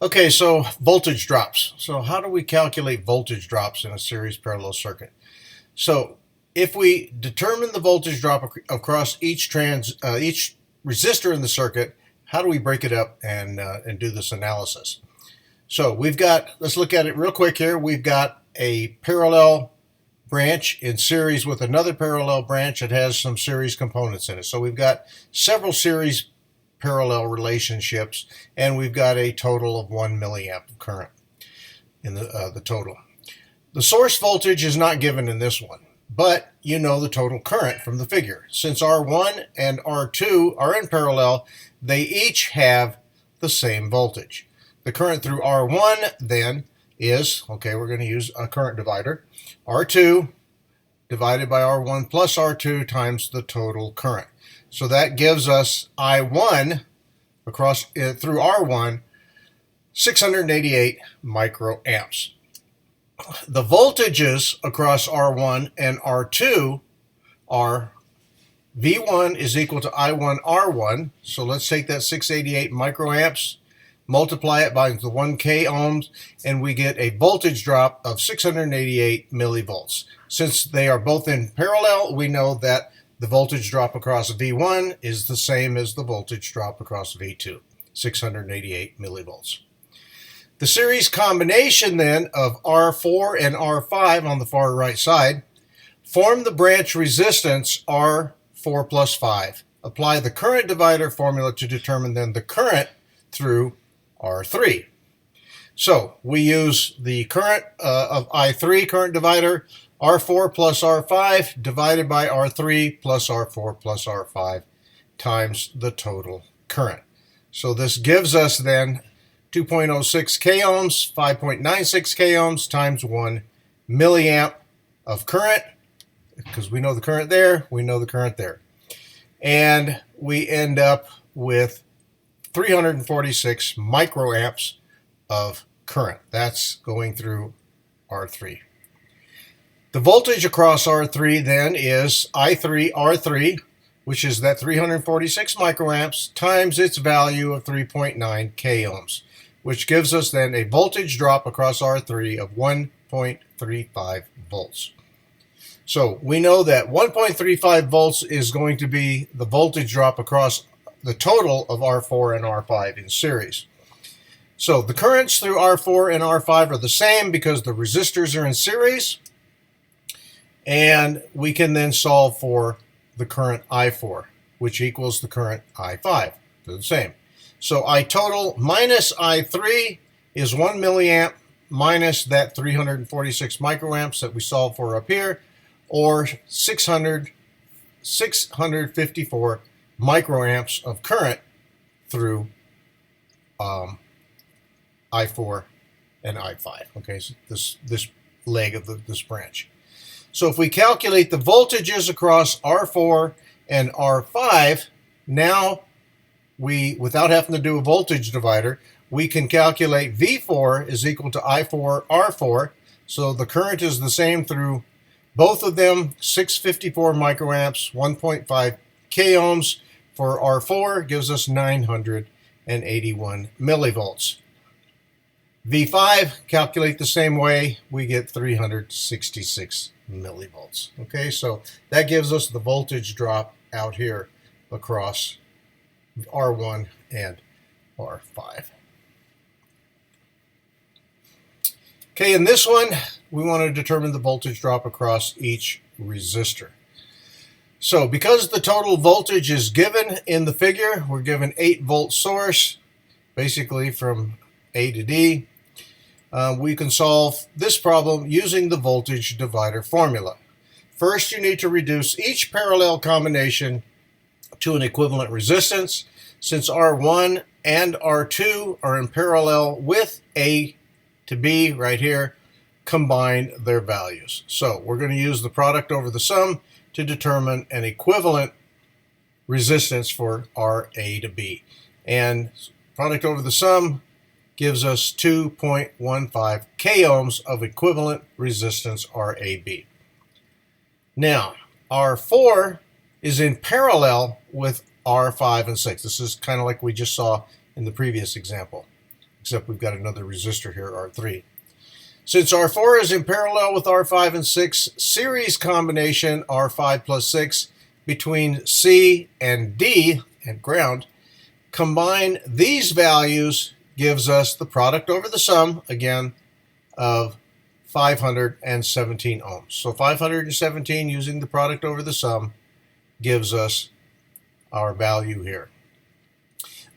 Okay, so voltage drops. So how do we calculate voltage drops in a series parallel circuit? So if we determine the voltage drop across each resistor in the circuit, how do we break it up and do this analysis? So let's look at it real quick here. We've got a parallel branch in series with another parallel branch that has some series components in it. So we've got several series parallel relationships, and we've got a total of 1 milliamp of current in the total. The source voltage is not given in this one, but you know the total current from the figure. Since R1 and R2 are in parallel, they each have the same voltage. The current through R1 then is, okay, we're going to use a current divider, R2 divided by R1 plus R2 times the total current. So that gives us I1 across through R1, 688 microamps. The voltages across R1 and R2 are V1 is equal to I1 R1. So let's take that 688 microamps, multiply it by the 1K ohms, and we get a voltage drop of 688 millivolts. Since they are both in parallel, we know that the voltage drop across V1 is the same as the voltage drop across V2, 688 millivolts. The series combination then of R4 and R5 on the far right side form the branch resistance R4 plus 5. Apply the current divider formula to determine then the current through R3. So we use the current of I3 current divider, R4 plus R5 divided by R3 plus R4 plus R5 times the total current. So this gives us then 2.06 K ohms, 5.96 K ohms times 1 milliamp of current, because we know the current there, we know the current there. And we end up with 346 microamps of current. That's going through R3. The voltage across R3 then is I3 R3, which is that 346 microamps times its value of 3.9 K ohms, which gives us then a voltage drop across R3 of 1.35 volts. So we know that 1.35 volts is going to be the voltage drop across the total of R4 and R5 in series. So the currents through R4 and R5 are the same because the resistors are in series, and we can then solve for the current I4, which equals the current I5. They're the same. So I total minus I3 is 1 milliamp minus that 346 microamps that we solved for up here, or 654 microamps of current through I4 and I5. Okay, so this leg of this branch. So if we calculate the voltages across R4 and R5, now without having to do a voltage divider, we can calculate V4 is equal to I4 R4. So the current is the same through both of them, 654 microamps, 1.5 K ohms for R4 gives us 981 millivolts. V5, calculate the same way, we get 366 millivolts. Okay, so that gives us the voltage drop out here across R1 and R5. Okay, in this one, we want to determine the voltage drop across each resistor. So because the total voltage is given in the figure, we're given 8-volt source, basically from A to D. We can solve this problem using the voltage divider formula. First, you need to reduce each parallel combination to an equivalent resistance. Since R1 and R2 are in parallel with A to B right here, combine their values. So we're going to use the product over the sum to determine an equivalent resistance for RA to B. And product over the sum gives us 2.15 K ohms of equivalent resistance RAB. Now, R4 is in parallel with R5 and 6. This is kind of like we just saw in the previous example. except we've got another resistor here, R3. Since R4 is in parallel with R5 and 6, series combination R5 plus 6 between C and D and ground, combine these values gives us the product over the sum, again, of 517 ohms. So 517 using the product over the sum gives us our value here.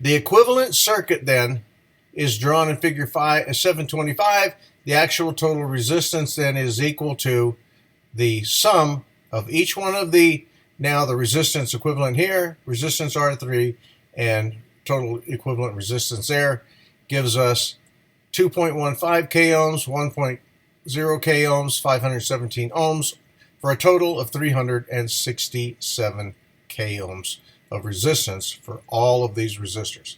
The equivalent circuit then is drawn in figure 725. The actual total resistance then is equal to the sum of each one of the, now the resistance equivalent here, resistance R3, and total equivalent resistance there, gives us 2.15 k ohms, 1.0 k ohms, 517 ohms, for a total of 367 k ohms of resistance for all of these resistors.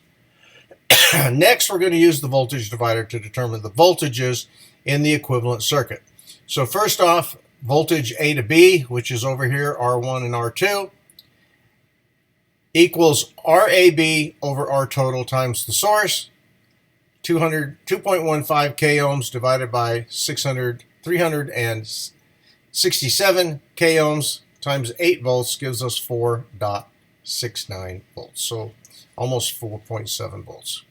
Next, we're going to use the voltage divider to determine the voltages in the equivalent circuit. So first off, voltage A to B, which is over here, R1 and R2, equals RAB over R total times the source, 2.15 k ohms divided by 367 k ohms times 8 volts gives us 4.69 volts, so almost 4.7 volts.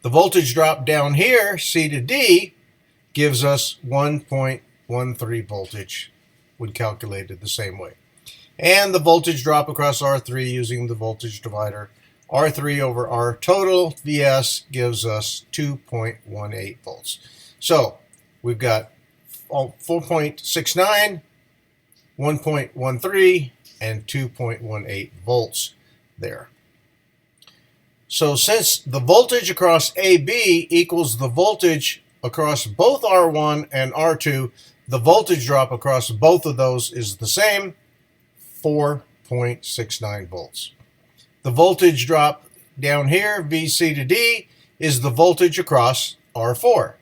The voltage drop down here, C to D, gives us 1.13 voltage when calculated the same way. And the voltage drop across R3 using the voltage divider, R3 over R total VS, gives us 2.18 volts. So we've got 4.69, 1.13, and 2.18 volts there. So since the voltage across AB equals the voltage across both R1 and R2, the voltage drop across both of those is the same, 4.69 volts. The voltage drop down here, VC to D, is the voltage across R4.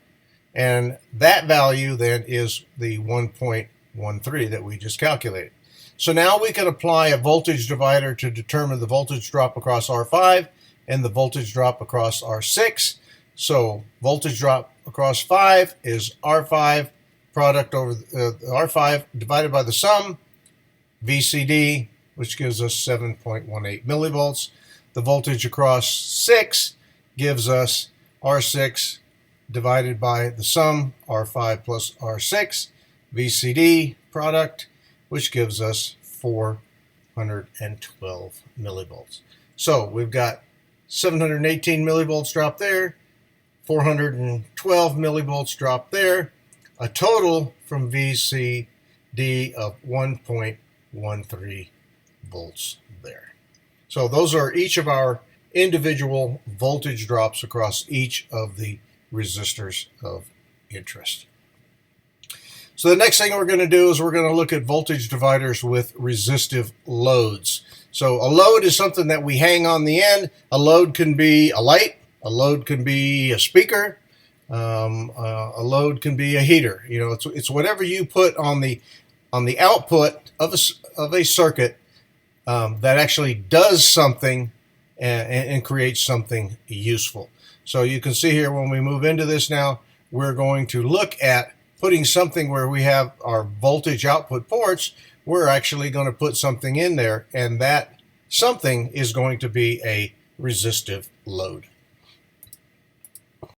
And that value then is the 1.13 that we just calculated. So now we can apply a voltage divider to determine the voltage drop across R5 and the voltage drop across R6. So voltage drop across 5 is R5 product over R5 divided by the sum, VCD, which gives us 7.18 millivolts. The voltage across 6 gives us R6 divided by the sum, R5 plus R6, VCD product, which gives us 412 millivolts. So we've got 718 millivolts drop there, 412 millivolts drop there, a total from VCD of 1.13 volts there. So those are each of our individual voltage drops across each of the resistors of interest. So the next thing we're going to do is we're going to look at voltage dividers with resistive loads. So a load is something that we hang on the end. A load can be a light, a load can be a speaker, a load can be a heater. You know, it's whatever you put on the output of a circuit that actually does something and creates something useful. So you can see here when we move into this now, we're going to look at putting something where we have our voltage output ports. We're actually going to put something in there, and that something is going to be a resistive load.